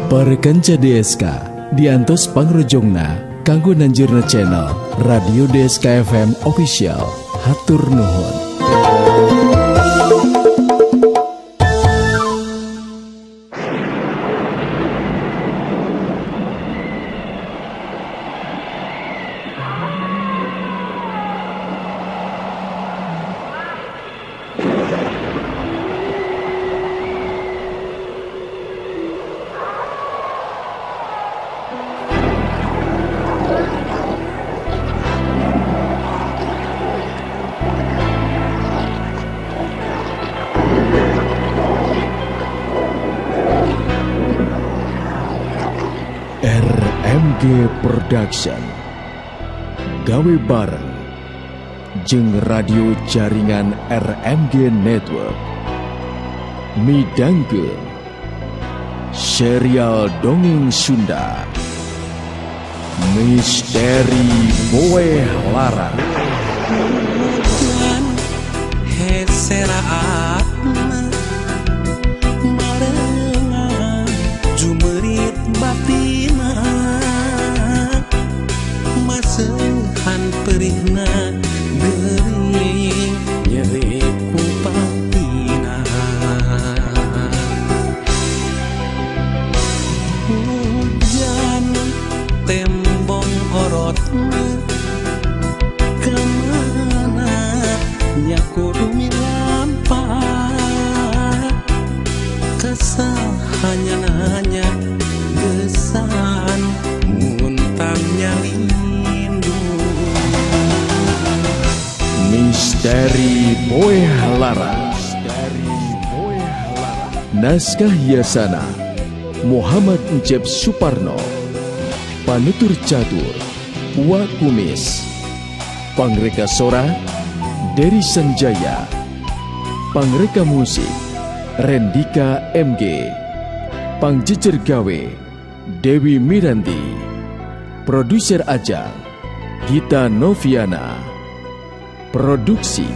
Parekanca DSK diantos pangrojongna kanggo nanjurna channel Radio DSK FM Official. Hatur nuhun. RMG Production gawe bareng jeung radio jaringan RMG Network midangkeun serial dongeng Sunda Misteri Boeh Larang. Jumerit batina masehan perihna gering nyeri kupatina hujan tembong orotna kemana nyakudu milampah kesahannya nanya gesan muntangnya lindu. Misteri Boeh Larang. Naskah hiasana Muhammad Encep Suparno. Panutur catur Wa Kumis. Pangreka sora Dery Sanjaya. Pangreka musik Rendika MG. Pangjejer gawe Dewi Miranti. Produser Ajang Gita Noviana. Produksi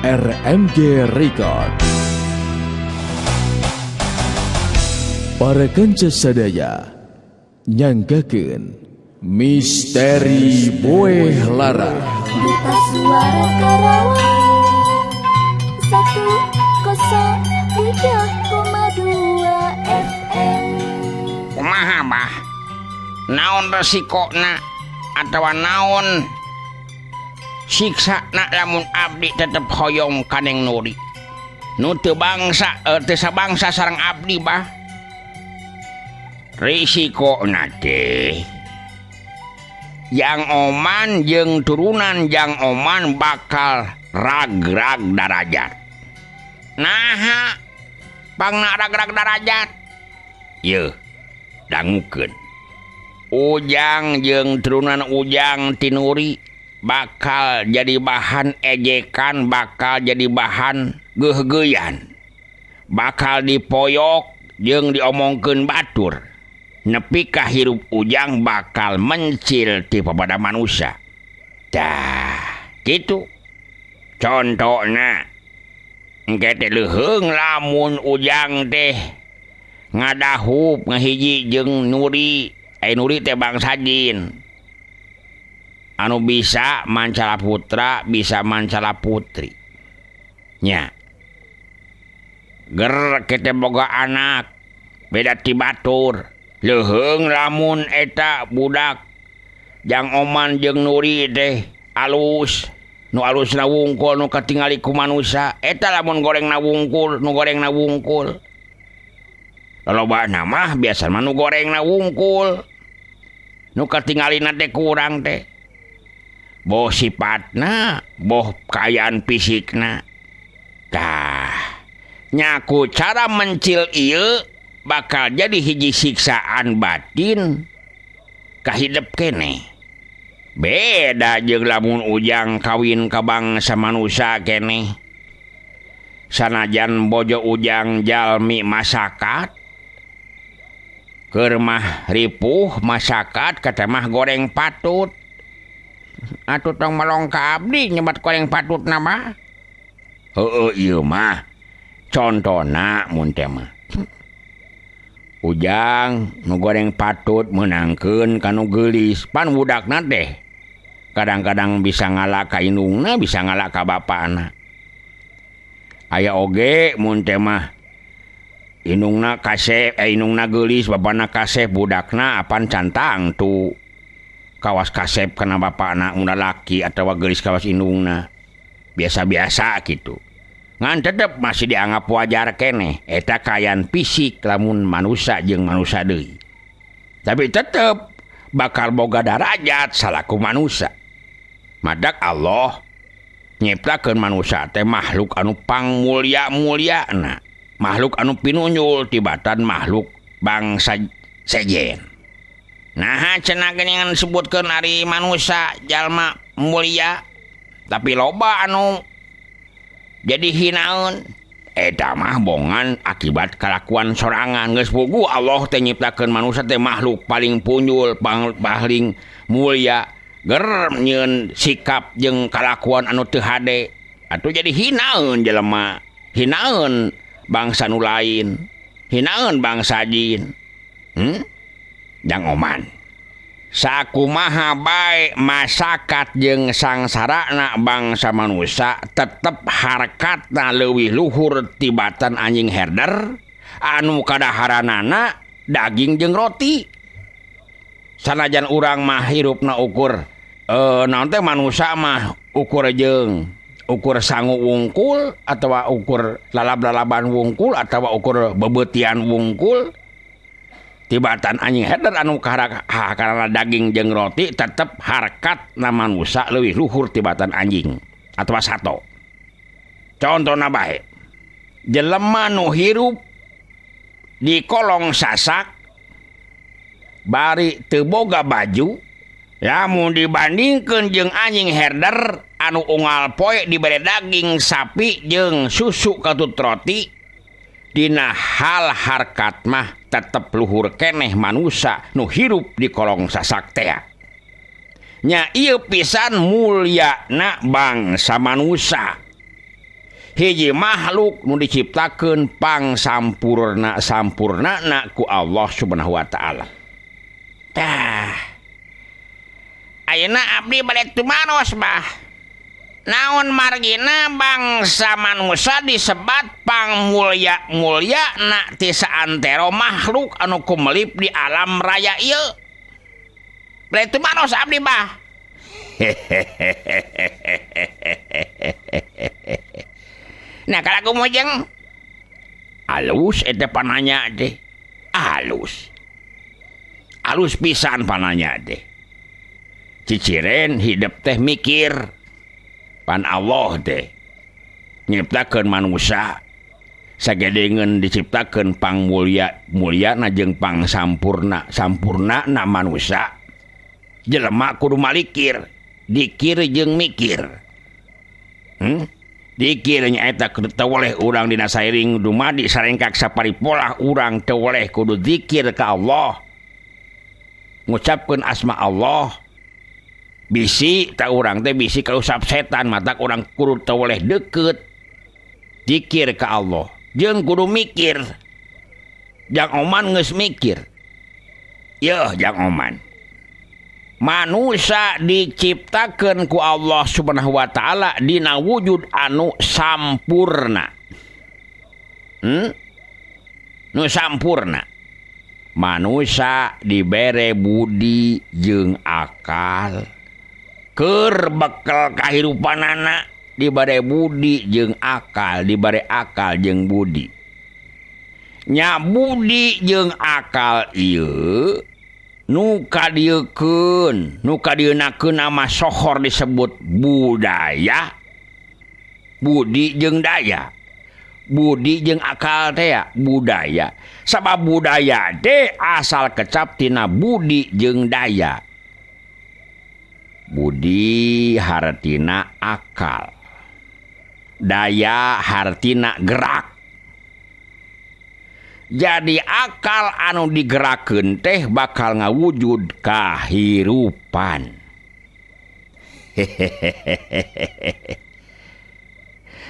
RMG Record. Para kanca sadaya nyanggakeun Misteri Boeh Larang. Duta Suara Karawang 103,2 FM. Kumaha bah? Naon resikona atawa naon siksa na lamun abdi tetep hoyong kaneng Nuri nu teu bangsa teu sabangsa sareng abdi bah? Risikona teh Jang Oman jeung turunan Jang Oman bakal rag-rag darajat. Naha pangna rag-rag darajat? Yeuh, dangukeun. Ujang jeung turunan Ujang Tinuri bakal jadi bahan ejekan, bakal jadi bahan geuh-geuyan, bakal dipoyok jeung diomongkeun batur. Nepi ka hirup Ujang bakal mencil ti papada manusia. Dah, gitu. Contona, engke teh leuheung lamun Ujang teh ngadahup ngahiji jeung Nuri. Nuri teh bangsa jin. Anu bisa mancala putra, bisa mancala putri. Nya. Ger kita boga anak, beda ti batur. Leuheung lamun eta budak Jang Oman jeung Nuri teh alus. Nu alusna wungkul, nu katingali ku manusia. Eta lamun gorengna wungkul, nu gorengna wungkul. Lolobana mah biasa mah nu gorengna wungkul. Nu katinggalina teh kurang teh. Boh sifatna, boh kayaan fisikna. Tah, nyaku cara mencil ieu bakal jadi hiji siksaan batin ka hidep keneh. Beda jeung lamun Ujang kawin ka bangsa manusia keneh. Sanajan bojo Ujang jalmi masyarakat, keur mah ripuh masyarakat kata mah goreng patut. Atuh tong melong ka abdi nyebat goreng patut nama. Heueuh ieu mah contona mun teh mah. ujang nu goreng patut menangkeun kanu geulis pan budakna teh kadang-kadang bisa ngalah ka indungna bisa ngalah ka bapana aya oge mun teh mah indungna kasep indungna geulis bapana kasep budakna apan cantang tu kawas kasep kana bapana mun laki atawa geulis kawas indungna biasa-biasa gitu ngan tetep masih dianggap wajar keneh eta kayan fisik lamun manusia jeung manusia deui tapi tetep bakal boga darajat salaku manusia madak Allah nyiptakeun manusia teh makhluk anu pangmulya-mulyana makhluk anu pinunyul tibatan makhluk bangsa sejen nah cenah geuningan disebutkeun ari manusia jalma mulia tapi loba anu jadi hinaun eta mah bongan akibat kalakuan sorangan geus puguh Allah teh nyiptakeun manusia teh makhluk paling punyul paling mulia ger nyieun sikap jeung kalakuan anu teu hade atuh jadi hinaun jelema hinaun bangsa nu lain hinaun bangsa jin jang oman sakumaha bae masyarakat jeung sangsarana bangsa manusia tetep harkatna leuwih luhur tibatan anjing herder anu kadaharanana daging jeung roti sanajan urang mah hirupna ukur naon teh manusia mah ukur jeung ukur sangu wungkul atawa ukur lalab-lalaban wungkul atawa ukur bebeutian wungkul tibatan anjing herder anu karena daging jeung roti tetep harkatna manusia leuwih luhur tibatan anjing atawa sato contona bae jelema nu hirup di kolong sasak bari teu boga baju lamun dibandingkeun jeung anjing herder anu unggal poe dibere daging sapi jeung susu katut roti dina hal harkat mah tetep luhur keneh manusia nu hirup di kolong sasak teh nya ieu pisan mulyana bangsa manusia hiji makhluk nu diciptakeun sampurnana ku Allah Subhanahu wa taala tah ayeuna abdi bade tumaros bah naon margina bangsa manusia disebat pangmulya-mulyana ti saantero makhluk anu kumelip di alam raya ieu. Bade teu manos abdi bah. Nah kalaku mojeng alus eta pananya teh. Alus pisan pananya teh. Ciciren hidup teh mikir pan Allah teh nyiptakeun manusia sagedengeun diciptakeun pangmulyana jeung pangsampurna sampurnana manusia jelema kudu malikir dikir jeung mikir dikir nyaeta kudu teu oleh urang dina sairing dumadi sarengkak saparipolah urang teu oleh kudu zikir ka Allah ngucapkeun asma Allah bisi tak urang teh bisi kalau usap setan mata urang kudu teu oleh deukeut zikir ka Allah jeung kudu mikir jang oman geus mikir yeuh jang oman manusia diciptakeun ku Allah Subhanahu wa taala dina wujud anu sampurna nu sampurna manusia dibere budi jeung akal keur bekal kahirupanana dibare budi jeung akal dibare akal jeung budi nya budi jeung akal ieu nu kadiekeun nu kadienakeun nama sohor disebut budaya budi jeung daya budi jeung akal teh budaya sabab budaya teh asal kecap tina budi jeung daya budi hartina akal daya hartina gerak jadi akal anu digerakeun teh bakal ngawujud kahirupan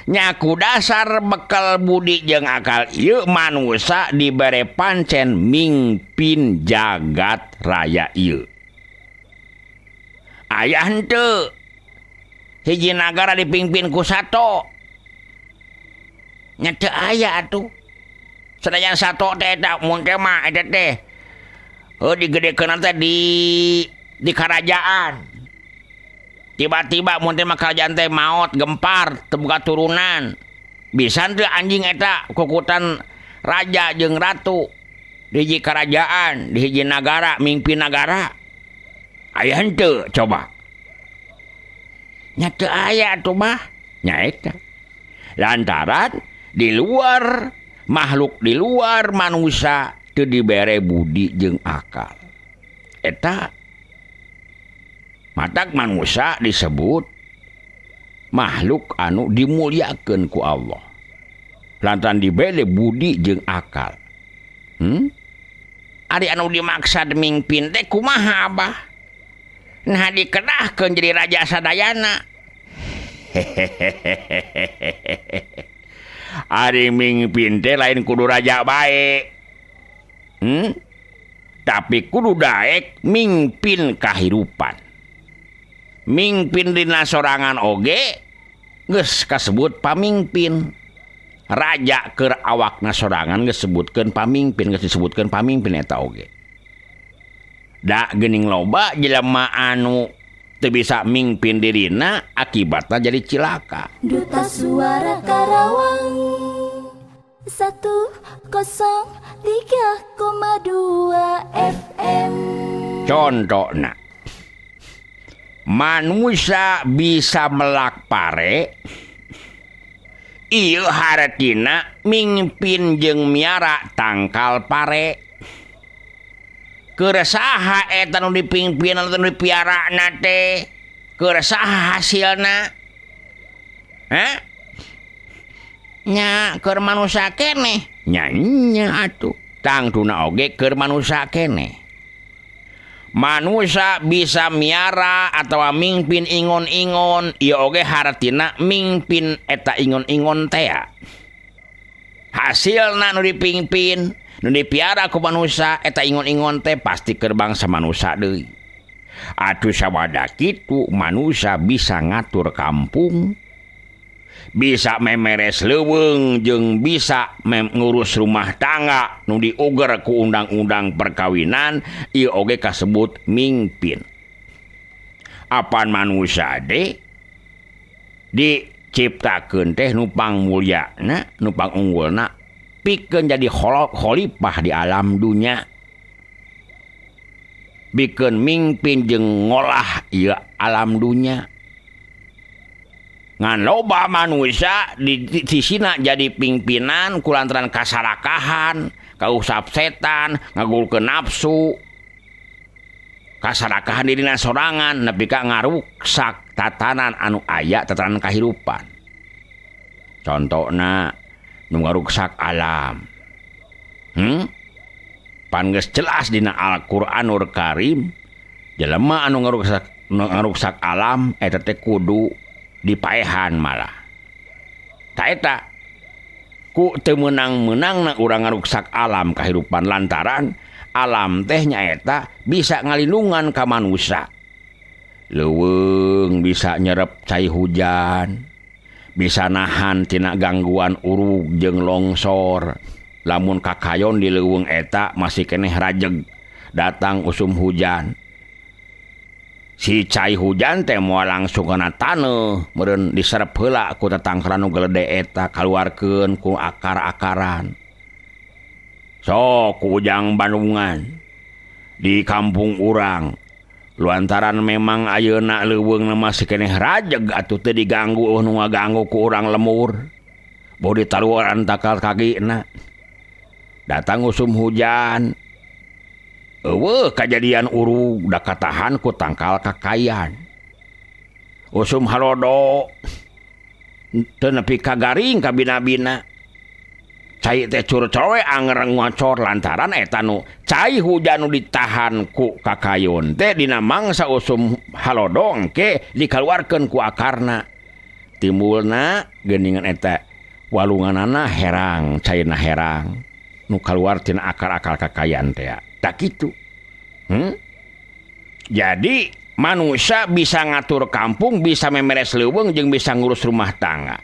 nyaku dasar bekal budi jeung akal ieu manusia dibere pancen mingpin jagat raya ieu. Aya henteu hiji nagara dipimpin ku sato. Nya teu aya atuh. Sadayan sato teh eta mun teh mah eta teh digedekeun teh di kerajaan. Tiba-tiba mun teh mah kerajaan teh maot gempar teu boga turunan. Bisa teu anjing eta kukutan raja jeung ratu di hiji kerajaan, di hiji nagara, mimpin nagara. Aya henteu coba. Nya teu aya atuh mah. Nya eta. Lantaran di luar makhluk di luar manusia teu dibere budi jeung akal. Eta matak manusia disebut makhluk anu dimuliakeun ku Allah. Lantaran dibere budi jeung akal. Ari anu dimaksud mingpin teh kumaha abah? Nah dikenahkeun jadi raja sadayana. Ari mingpin teh lain kudu raja bae. Tapi kudu daek mingpin kahirupan. Mingpin dina sorangan oge geus kasebut pamingpin. Raja keur awakna sorangan geus sebutkeun pamingpin, geus disebutkeun pamingpin eta oge. Da geuning loba jelema anu teu bisa mingpin dirina akibatna jadi cilaka. Duta Suara Karawang 103,2 FM. Contohna manusia bisa melak pare ieu hartina mingpin jeung miara tangkal pare. Keur saha eta nu dipingpin anu dipiarana teh? Keur saha hasilna? Nya keur manusia keneh. Nya atuh. Tangtuna oge keur manusia keneh. Manusia bisa miara atau mingpin ingon-ingon, ieu oge hartina mingpin eta ingon-ingon teh. Hasilna nu dipingpin, nu dipiara ku manusia eta ingon-ingon teh pasti keur bangsa manusia deui. Atuh sabada kitu manusia bisa ngatur kampung, bisa memeres leuweung jeung bisa ngurus rumah tangga nu diuger ku undang-undang perkawinan, ieu oge kasebut mingpin. Apaan manusia de diciptakeun teh nu pangmulyana, nu pangunggulna pikeun jadi khalifah di alam dunya. Bikeun mingpin jeung ngolah ieu alam dunya. Ngan loba manusia di sisina jadi pimpinan kulantaran kasarakahan, kausap setan, ngagulkeun nafsu, kasarakahan dirina sorangan nepi ka ngaruksak tatanan anu aya, tatanan kahirupan. Contona nu ngaruksak alam. Pan geus jelas dina Al-Qur'anul Karim, jelema anu ngaruksak alam eta teh kudu dipaehan malah. Ta eta ku teu meunang-meunangna urang ngaruksak alam kahirupan lantaran alam teh nyaeta bisa ngalindungan ka manusia. Leuweung bisa nyerep cai hujan, bisa nahan tina gangguan urug jeung longsor. Lamun kakayon di leuweung eta masih keneh rajeg datang usum hujan. Si cai hujan teh moal langsung kana taneuh, meureun diserep heula ku tatangkaran nu geledhe eta kaluarkeun ku akar-akaran. Sok ku ujang Bandungan di kampung urang. Luantaran memang ayeuna leuweungna masih keneh rajeg atuh teu diganggu nu ngaganggu ku urang lemur. Bodi taluaran takal kagina. Datang usum hujan. Eueuh kajadian urug da katahan ku tangkal kakayan. Usum halodo teu nepi ka garing ka bina-bina. Cai teh curcowe anger ngocor lantaran eta nu cai hujan nu ditahan ku kakayon teh dina mangsa usum halodo engke dikaluarkeun ku akarna timbulna geuningan eta walunganana herang cairna herang nu kaluar tina akar-akar kakayan teh tak kitu. Jadi manusia bisa ngatur kampung, bisa memeres leuweung jeung bisa ngurus rumah tangga.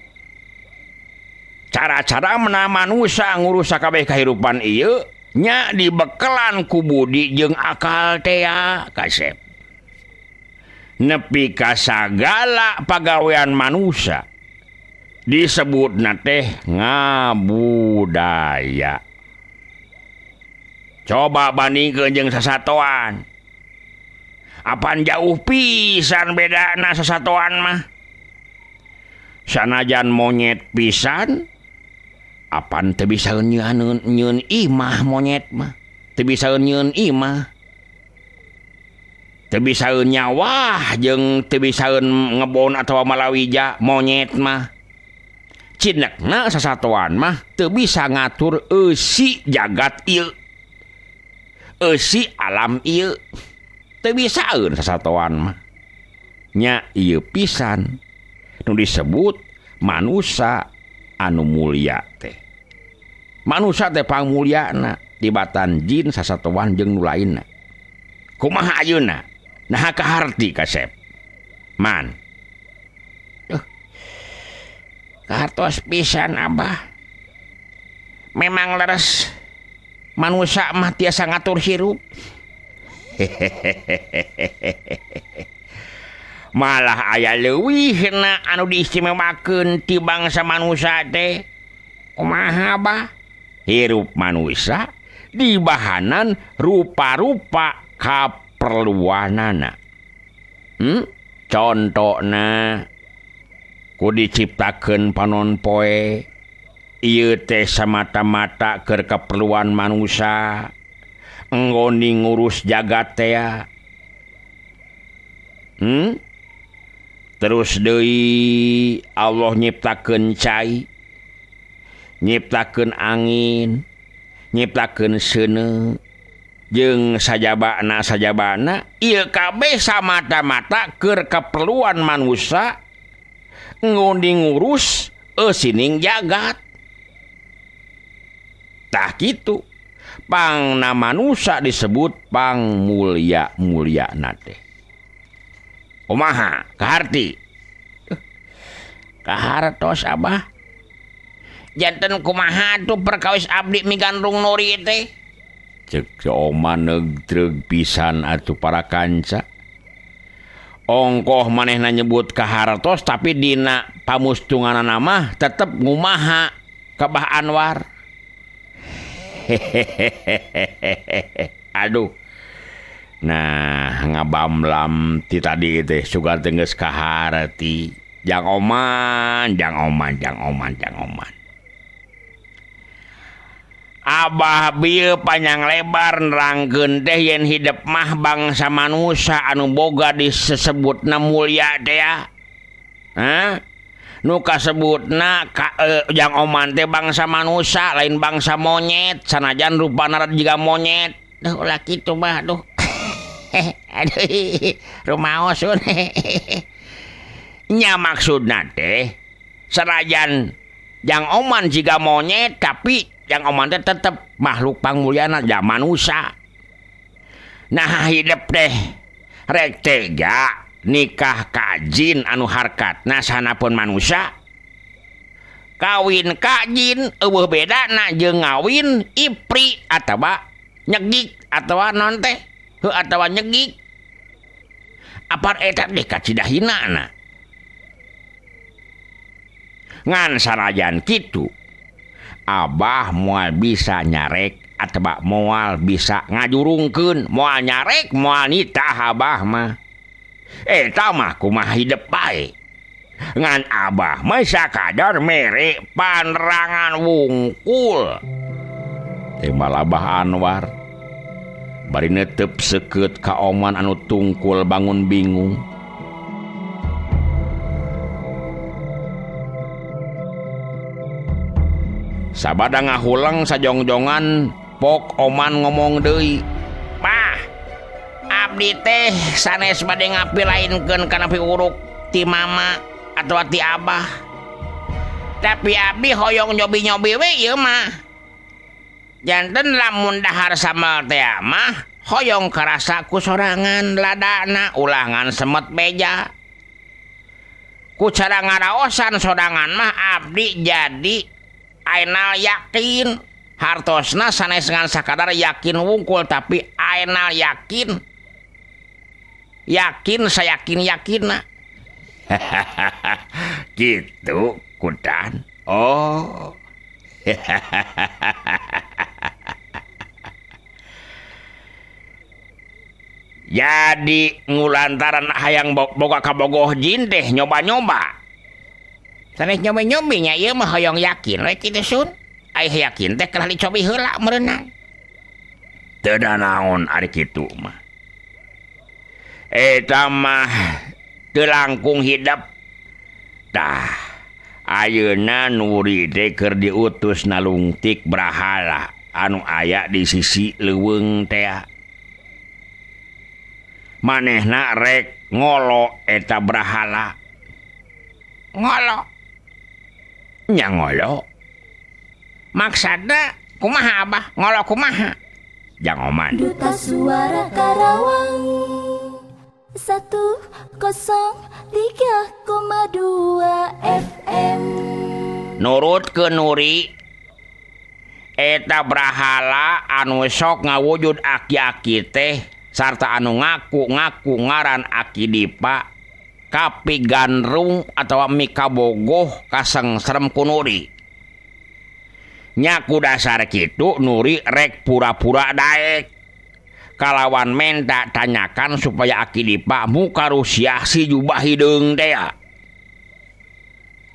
Cara-cara mana manusia ngurus sakabeh kahirupan ieu nya dibekelan ku budi jeung akal teh kasep. Nepi ka sagala pagawean manusia disebutna teh ngabudaya. Coba bandingkeun jeung sasatoan. Apaan jauh pisan bedana sasatoan mah. Sanajan monyet pisan, apaan teu bisa nyieun imah monyet mah. Teu bisa nyieun imah. Teu bisa nyawah jeung teu bisa ngebon atawa malawija monyet mah. Cinekna sasatoan mah teu bisa ngatur eusi jagat ieu. Eusi alam ieu. Teu bisaeun sasatoan mah. Nya ieu pisan nu disebut manusia anu mulia teh. Manusia teh pangmulyana dibatan jin sasatoan jeung nu lainna. Kumaha ayeuna? Nah kaharti kasep. Man. Kahartos pisan Abah. Memang leres manusia mah tiasa ngatur hirup. Malah aya leuwihna anu diistimewakeun ti bangsa manusia teh. Kumaha Abah? Hirup manusia dibahanan rupa-rupa kaperluanana. Contona ku diciptakeun panon poe ieu teh samata-mata keur keperluan manusia. Nggoni ngurus jagat teh. Terus deui Allah nyiptakeun cai, nyiptakeun angin, nyiptakeun seuneu jeung sajabana ieu kabeh samata-mata keur keperluan manusia nggoni ngurus eusining jagat. Tah kitu pangna manusia disebut pangmulia-mulia nate. Kumaha kaharti? Kahartos Abah. Janten kumaha tuh perkawis abdi migandung nuri teh? Cek oma negdreg pisan atuh para kanca. Ongkoh manehna nyebut kahartos tapi dina pamustunganana mah tetep ngumaha ka Bah Anwar. Aduh. Nah, ngabamlam ti tadi teh sugan tenggeus kaharti. Jang oman. Abah bieu panjang lebar nerangkeun teh yen hidup mah bangsa manusia anu boga disebutna mulia teh ya. Nu kasebutna jang oman teh bangsa manusia lain bangsa monyet sanajan rupana jiga monyet. Duh ulah kitu mah duh. Aduh rumaos nya maksudna teh sanajan jang oman jiga monyet tapi jang oman teh tetep makhluk pangmulyana ja manusia. Nah hidup teh rek tega nikah ka jin anu harkatna sanapun manusia. Kawin ka jin eueuh bedana jeung ngawin ipri atawa nyegik atawa non teh atawa nyegik. Apar eta teh kacidahinana. Ngan sanajan kitu Abah moal bisa nyarek atawa moal bisa ngajurungkeun moal nyarek moal nitah Abah mah. Eta mah kumaha hidup bae. Ngan Abah mah sakadar mere panerangan wungkul. Timbal Abah Anwar bari netep seukeut ka oman anu tungkul bangun bingung. Sabada ngahulang sajongjongan pok oman ngomong deui. Bah, abdi teh sanes bade ngapilainkeun kana piuruk ti mama. atau ti abah. Tapi abdi hoyong nyobi-nyobi we ieu mah. Janten lamun dahar samal teh mah hoyong karasa ku sorangan ladana ulangan semet beja. Ku cara ngaraosan sorangan mah abdi jadi ainal yakin hartosna sanes ngan sakadar yakin wungkul tapi ainal yakin sayakin-yakinna. Gitu kudan. Oh. Jadi ngulantaran hayang boga kabogoh jin teh nyoba-nyoba. Sanes nyoba-nyobinya ieu mah hoyong yakin we kitu sun. Aya yakin teh keur dicobi heula meunang. Teu da naon ari kitu mah. Eta mah teu langkung hidup. Tah ayeuna Nuri teh keur diutus nalungtik brahala anu aya di sisi leuweung teh. Manehna rek ngolo eta brahala. Ngolo. Nya ngolo. Maksudna kumaha abah? Ngolo kumaha? Jang Oman. Duta Suara Karawang 103,2 FM. Nurut ke Nuri eta brahala anu sok ngawujud aki-aki teh sarta anu ngaku-ngaku ngaran Aki Dipa kapi gandrung atau mika bogoh kasengserem ku Nuri. Nyaku dasar kitu Nuri rek pura-pura daek kalawan menta tanyakan supaya Aki Dipa muka rusiah si jubah hideung teh.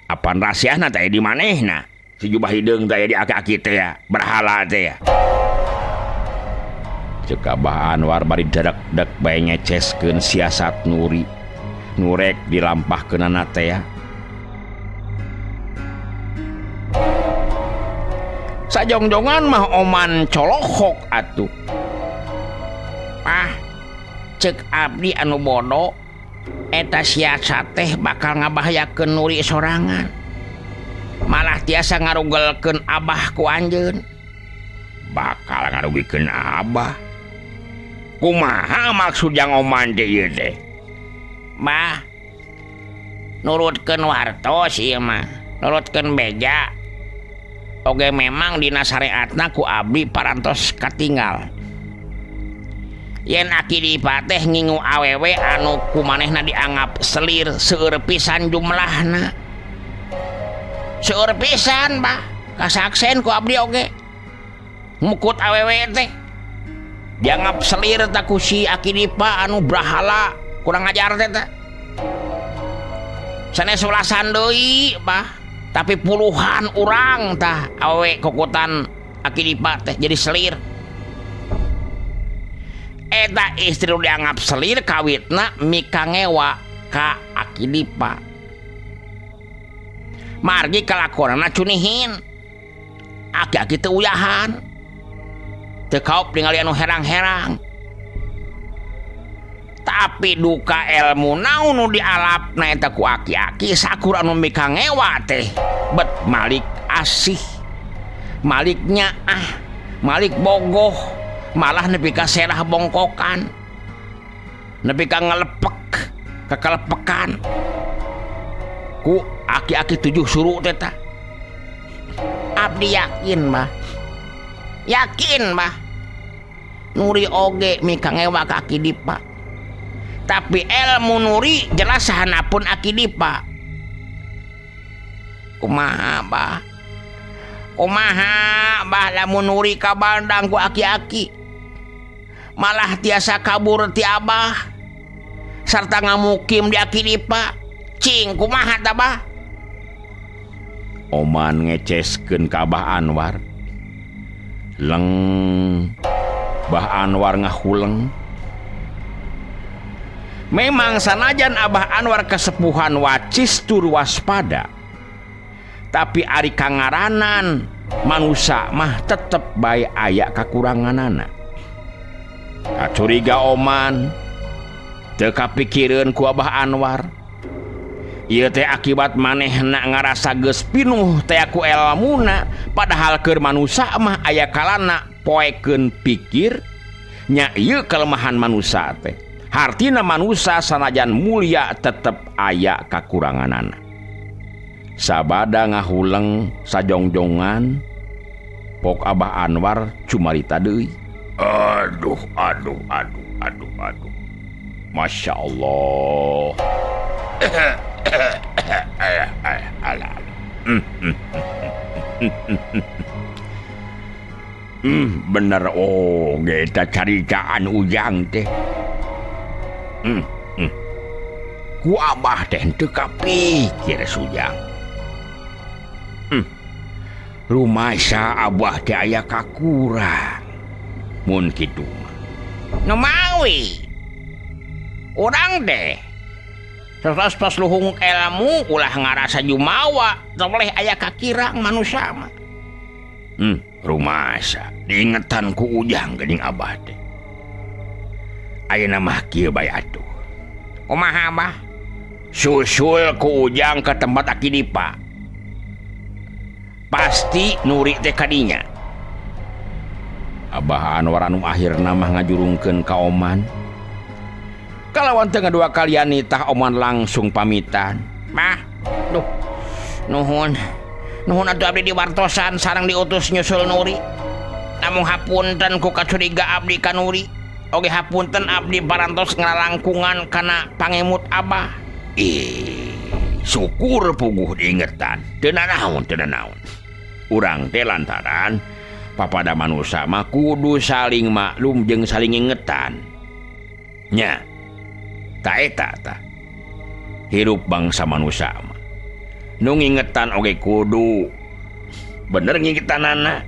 Apaan rahasiana teh di manehna si jubah hideung teh di aki-aki teh berhala teh. Cek Abah Anwar bari dedek-dek bae ngeceskeun siasat Nuri. Nurek dilampahkeunana teh. Sajongjongan mah oman colohok atuh. Cek abdi anu bodoh eta siasat teh bakal ngabahayakeun Nuri sorangan. Malah tiasa ngarugelkeun abah ku anjeun. Bakal ngarugikeun abah. Kumaha maksud yang Oman teh ieu teh? Mah nurutkeun wartos ieu mah, nurutkeun beja. Oge memang dina syariatna ku abdi parantos katinggal. Yen Aki Dipa teh ngingu awewe anu ku manehna dianggap selir seueur pisan jumlahna. Seueur pisan, Bah. Kasaksen ku abdi oge. Mukut awewe teh dianggap selir tak ku si Aki Dipa anu brahala kurang ajar teh teh. Sanes ulasan deui, Bah. Tapi puluhan urang tah awewe kukutan Aki Dipa teh jadi selir. Eta istri dianggap selir kawitna mika ngewa ka Aki Dipa. Margi kalakonana cunihin. Aki-aki teu uyahan. Teu kaup ningali anu herang-herang. Tapi duka ilmu naon nu dialapna eta ku aki-aki sakur anu mika ngewa teh bet malik asih. Malik nyaah, malik bogoh, malah nepi ka serah bongkokan. Nepi ka ngalepek, kekelepekan. Ku aki-aki 7 suruh teh tah. Abdi yakin, Bah. Yakin, Bah. Nuri oge mika ngewa ka Aki Dipa. Tapi ilmu Nuri jelas sahanapun Aki Dipa. Kumaha, Bah? Kumaha, Bah, lamun Nuri kabandang ku aki-aki. Malah tiasa kabur ti Abah. Sarta ngamukim di Aki Dipa. Cing, kumaha tah, Bah? Oman ngeceskeun ka Abah Anwar. Leng. Bah Anwar ngahuleng. Memang sanajan Abah Anwar kesepuhan wacis tur waspada. Tapi ari kangaranan manusia mah tetep bae aya kakuranganana. Kacuriga Oman teu kapikireun ku Abah Anwar. Ieu teh akibat manehna ngarasa geus pinuh teh ku ilmuna, padahal keur manusa mah aya kalana poekeun pikir nya ieu kelemahan manusa teh. Hartina manusa sanajan mulia tetep aya kakuranganana. Sabada ngahuleng sajongjongan pok Abah Anwar cumarita deui. Aduh. Masya Allah. Bener kita caritaan Ujang teh. Ku Abah teh teu kapikir Ujang. Rumasa Abah teh aya kakurang. Mun kitu mah nu mawi urang deh terus luhung ilmu ulah ngarasa jumawa boleh aya kakirang manusia mah. Rumasa diingetan ku Ujang geuning Abah teh. Ayeuna mah kieu bae atuh. Kumaha Abah? Susul ku Ujang ke tempat Akidipa. Pasti Nuri teh kadinya. Abah Anwar anu akhirna mah ngajurungkeun ka Oman. Kalawan teu ngadua kalian nitah Oman langsung pamitan. Mah, duh, nuhun atuh abdi diwartosan sareng diutus nyusul Nuri. Namun hapunten ku kacuriga abdi ka Nuri. Oge hapunten abdi parantos ngarangkungan kana pangemut Abah. Syukur puguh diingetan. Teu nanaon. Urang teh lantaran papada manusia mah kudu saling maklum jeung saling ingetan. Nya, ta eta ta. Hirup bangsa manusia mah. Nu ngingetan oge kudu bener ngingetanana.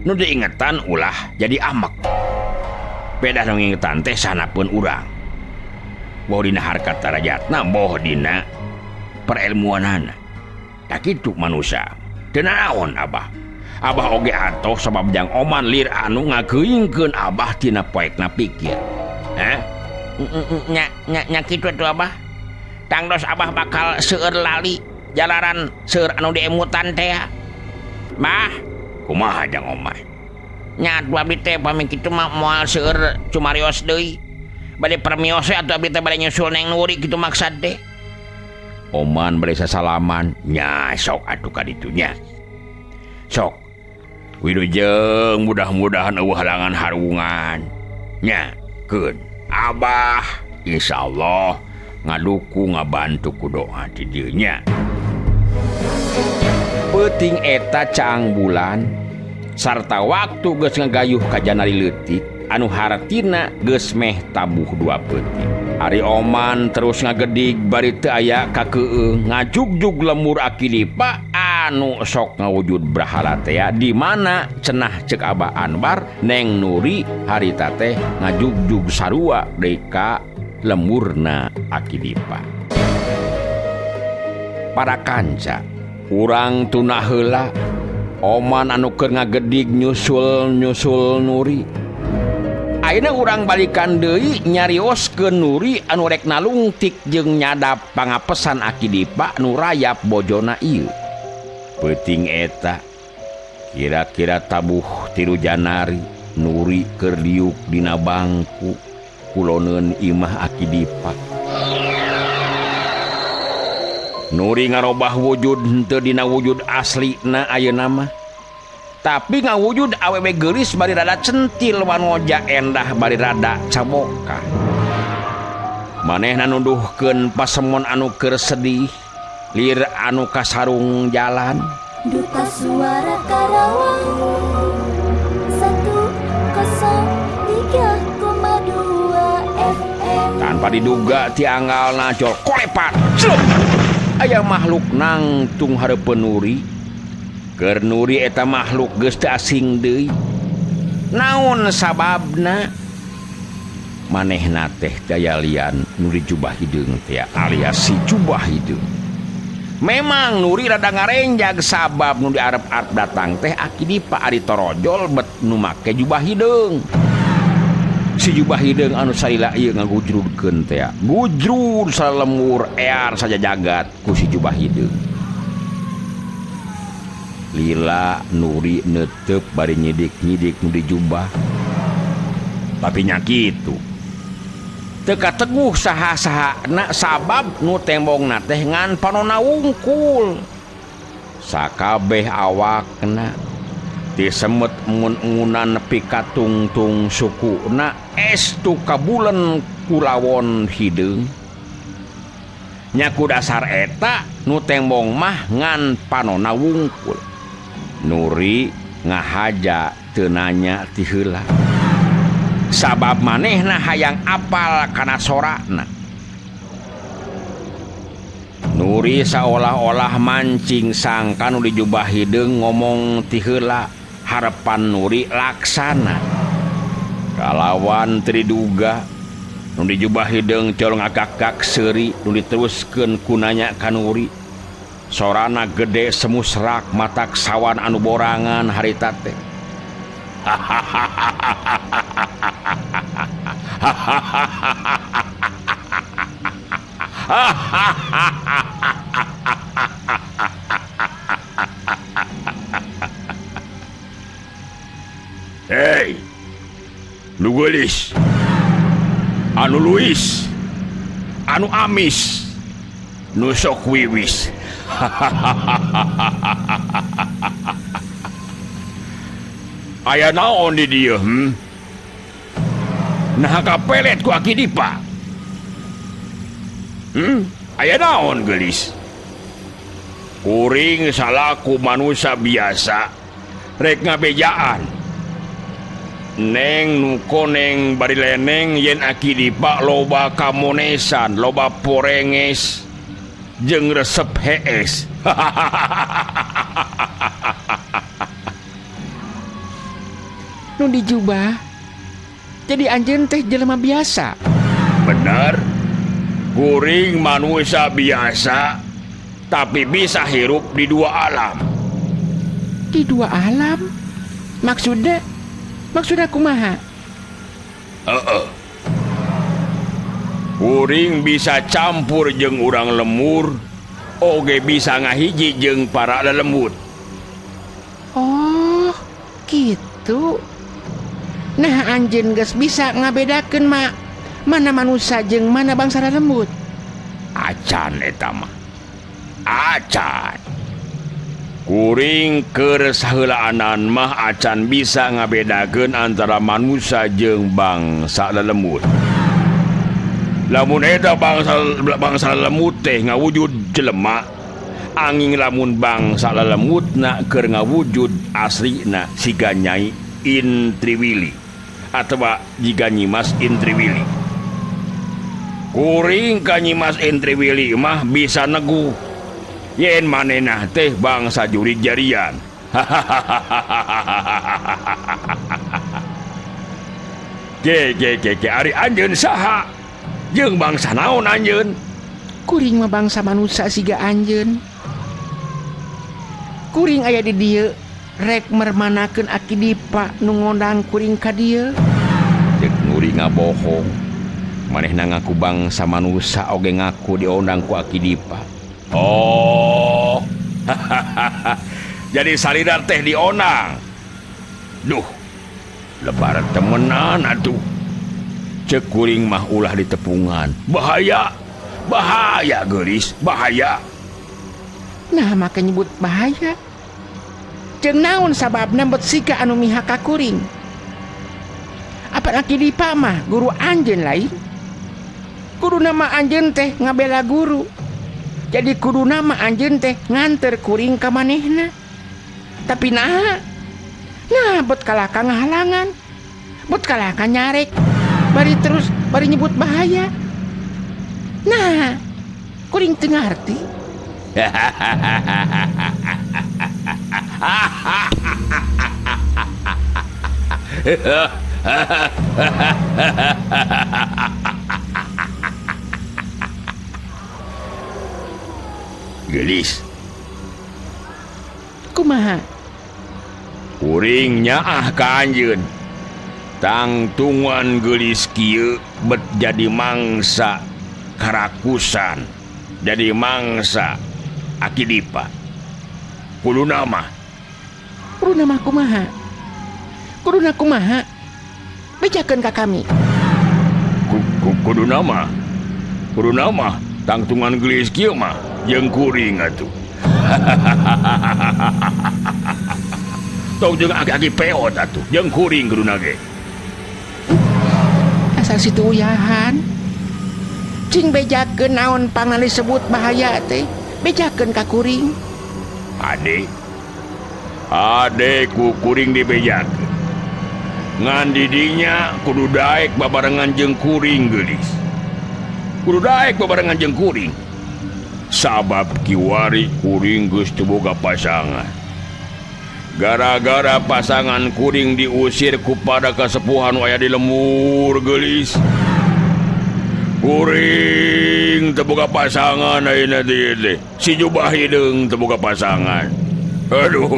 Nu diingetan ulah jadi amek. Beda nu ngingetan teh sanapeun urang. Boh dina harkat darajatna, boh dina perilmuanana. Da kitu manusia. Teu naon Abah. Abah oge atoh sabab jang Oman lir anu ngageuingkeun Abah tina poekna pikir. Nya kitu atuh Abah. Tangdos Abah bakal seueur lali jalaran seueur anu diemutan teh. Bah, kumaha jang Oman? Nya atuh abdi teh pami kitu mah moal seueur cumarios deui. Bade permios atuh abdi teh bade nyusul Neng Nuri kitu maksad teh. Oman bade sasalaman. Nya sok atuh ka ditu nya. Sok Wilujeng mudah-mudahan eueuh halangan harungan. Nya, keun Abah insyaallah ngadukung ngabantu ku doa di dieu nya. Peuting eta caang bulan sarta waktu geus ngagayuh ka janari leutik anu hartina geus meh tabuh 2 peuting. Ari Oman terus ngagedig bari teu aya kakeueung ngajugjug lemur Akidipa anu sok ngawujud brahala teh di mana cenah ceuk Abah Anwar Neng Nuri harita teh ngajugjug sarua deui ka lemurna Akidipa. Para kanca, urang tunah heula Oman anu keur ngagedig nyusul Nuri. Ayeuna urang balikan deui nyarioskeun Nuri anu rek nalungtik jeung nyadap pangapesan Akidipa nu rayap bojona ieu. Peuting eta kira-kira tabuh 3 Janari Nuri keur liuk dina bangku kuloneun imah Akidipa. Nuri ngarobah wujud henteu dina wujud aslina ayeuna mah. Tapi ngawujud awewe geulis bari rada centil wanoja endah bari rada caboka. Manehna nuduhkeun pasemon anu keur sedih lir anu kasarung jalan. Duta Suara Karawang 103,2 FM. Tanpa diduga tianggalna jol kolepat. Aya makhluk nangtung hareupeun Nuri. Keur Nuri eta makhluk geus teu asing deui. Naon sababna? Manehna teh daya lian Nuri jubah hideung teh alias si jubah hideung. Memang Nuri rada ngarenjag sabab nu diarep-arep datang teh Akidipa ari torojol bet nu make jubah hideung. si jubah hideung anu salila ieu ngagujrudkeun teh gujrud salemur ear saja jagat ku si jubah hideung. Lila Nuri netep bari nyidik-nyidik nu di jubah tapi nya kitu teka teguh saha-sahana sabab nu tembongna teh ngan panonna wungkul sakabeh awakna disemet mun-munan nepi ka tungtung sukuna estu kabulen kulawon hideung nya ku dasar eta nu tembong mah ngan panonna wungkul. Nuri ngahaja teu nanya ti heula sabab manehna hayang apal kana sorana. Nuri saolah-olah mancing sangka nu di jubah hideung ngomong ti heula harepan Nuri laksana kalawan teu diduga nu di jubah hideung colong agak-agak seuri nu diteruskeun ku nanya ka Nuri. Sorana gede semusrak matak sawan anu borangan harita teh. Hei, nu geulis, anu luis, anu amis, nu sok wiwis. Aya naon di dieu nah kapelet ku aki dipa aya naon geulis kuring salaku manusia biasa rek ngabejaan neng nu koneng bari leneng yen aki dipa loba kamonesan loba porenges jeung resep hees. Nu dijubah jadi anjeun teh jelema biasa. Bener, kuring manusia biasa tapi bisa hirup di dua alam. Di dua alam? Maksudnya kumaha? Kuring bisa campur jeung urang lemur, oge bisa ngahiji jeung para lelembut. Oh, gitu. Nah, anjeun geus bisa ngabedakeun mana manusia jeung mana bangsa lelembut. Acan eta mah. Acan. Kuring keur saheulaanan mah acan bisa ngabedakeun antara manusia jeung bangsa lelembut. Lamun eta bangsa lemut teh ngawujud jelema angin lamun bangsa lelemutna keur ngawujud asrina siga Nyai Intriwili atawa jiga Nyimas Intriwili. Kuring ka Nyimas Intriwili mah bisa neguh yen manehna teh bangsa jurig jarian. Ge ari anjeun saha? Jeung bangsa naon anjeun? Kuring mah bangsa manusia siga anjeun. Kuring aya di dieu rek mermanakeun aki dipa nu ngondang kuring ka dieu. Cek Nuri ngabohong. Manehna ngaku bangsa manusia oge ngaku diondang ku aki dipa. Oh. Jadi salidar teh diondang. Duh. Lebaran temenan atuh. Cek kuring mah ulah ditepungan. Bahaya geulis, bahaya. Nah maka nyebut bahaya. Jeung naon sababna bet sika anu mihak ka kuring? Apa aki dipa mah guru anjeun lain? Kudu nama anjeun teh ngabela guru. Jadi kudu nama anjeun teh nganter kuring ka manehna. Tapi nah bet kalaka ngahalangan. Bet kalaka nyarek. Bari nyebut bahaya. Nah, kuring teu ngarti. Gelis. Kumaha? Kuring nyaah ka anjeun. tangtungan gelis kieu bet jadi mangsa karakusan, jadi mangsa akidipa. Kuduna mah kumaha? Kuduna kumaha? Bejakeun ka kami. Kuduna mah tangtungan gelis kieu mah jeung kuring atuh. Tong jeung agi peot atuh, jeung kuring kuduna ge. Asal situ uyahan. Cing bejakeun naon pangna disebut bahaya teh. Bejakeun ka kuring. Ade ku kuring dibejakeun. Ngan didinya kudu daek babarengan jeung kuring geulis. Kudu daek babarengan jeung kuring. Sabab kiwari kuring geus teu boga pasangan. Gara-gara pasangan kuring diusir ku pada kasepuhan aya di lembur geulis. Kuring teu boga pasangan ayeuna teh. Si Jubah hideung teu boga pasangan. Aduh.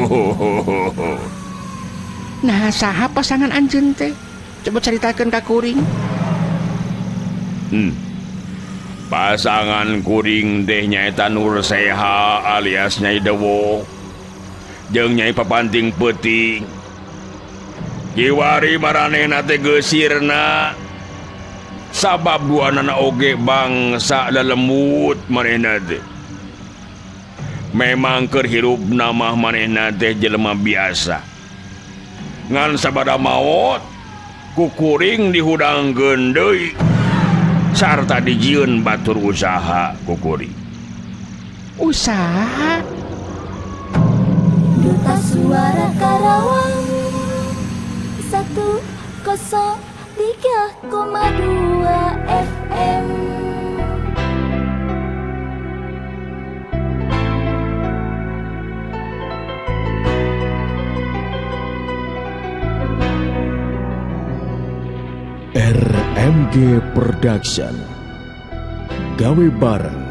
Nah, saha pasangan anjeun teh? Coba caritakeun ka kuring. Pasangan kuring teh nyaeta Nur Seha alias Nyai Dewo. Jeung Nyai Papanting Peuting. Kiwari maranehna teh geusirna. Sabab duanana oge bangsa lelemut manehna teh. Memang keur hirupna mah manehna teh jelema biasa. Ngan sabada maot ku kuring dihudangkeun deui sarta dijieun batur usaha ku kuring. Usaha? Duta Suara Karawang 103,2 FM. RMG Production gawe bareng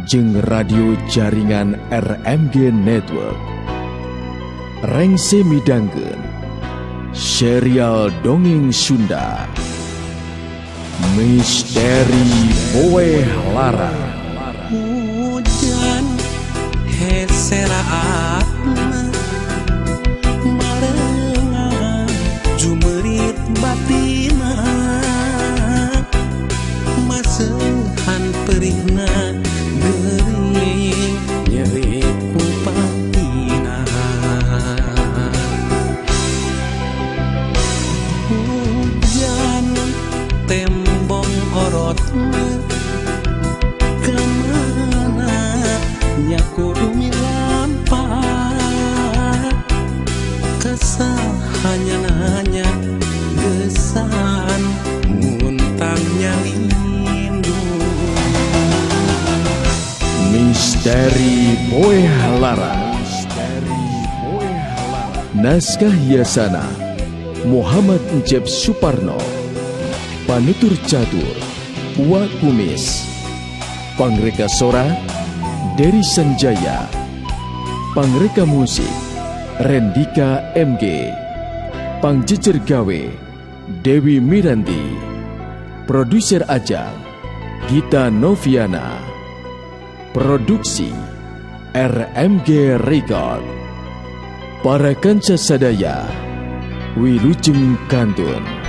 jeung radio jaringan RMG Network rengse midangkeun serial dongeng Sunda Misteri Boeh Lara. Hujan heseraatna malenga jumerit batina maseuhan perihna geuring nyeri upatina. Hujan tembong orotna kemana nya kudu milampat kesahanya nanya gesan muntangnya lindu. Misteri Boeh Lara. Naskah hiasana Muhammad Encep Suparno. Panutur catur Wa Kumis. Pangreka Sora Dery Sanjaya. Pangreka musik Rendika MG. Pangjejer gawe Dewi Miranti. Produser Ajang Gita Noviana. Produksi RMG Record. Para kanca sadaya Wilujeng Kantun.